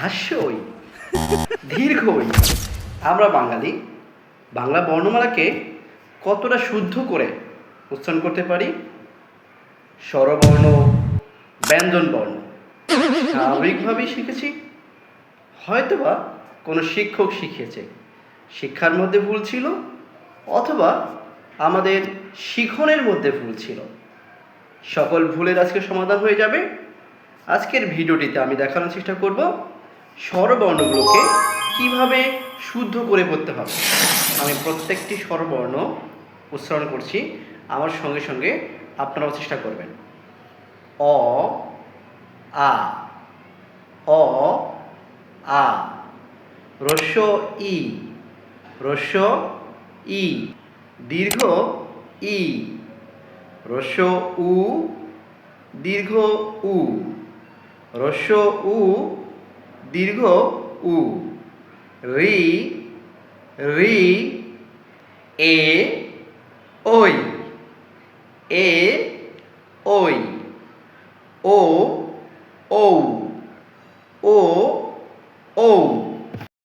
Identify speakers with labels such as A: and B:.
A: হাস্যই, দীর্ঘই। আমরা বাঙালি বাংলা বর্ণমালাকে কতটা শুদ্ধ করে উচ্চারণ করতে পারি? স্বরবর্ণ, ব্যঞ্জনবর্ণ স্বাভাবিকভাবেই শিখেছি, হয়তোবা কোনো শিক্ষক শিখিয়েছে, শিক্ষার মধ্যে ভুল ছিল, অথবা আমাদের শিখনের মধ্যে ভুল ছিল। সকল ভুলের আজকে সমাধান হয়ে যাবে। আজকের ভিডিওটিতে আমি দেখানোর চেষ্টা করব স্বরবর্ণগুলোকে কিভাবে শুদ্ধ করে পড়তে হবে। আমি প্রত্যেকটি স্বরবর্ণ উচ্চারণ করছি, আমার সঙ্গে সঙ্গে আপনারাও চেষ্টা করবেন। অ আ, অ আ, হ্রস্ব ই, হ্রস্ব ই, দীর্ঘ ই, হ্রস্ব উ, দীর্ঘ উ, হ্রস্ব উ, দীর্ঘ উ, রি, রি, এ, ওই, এ, ওই, ও, ঔ, ও, ঔ।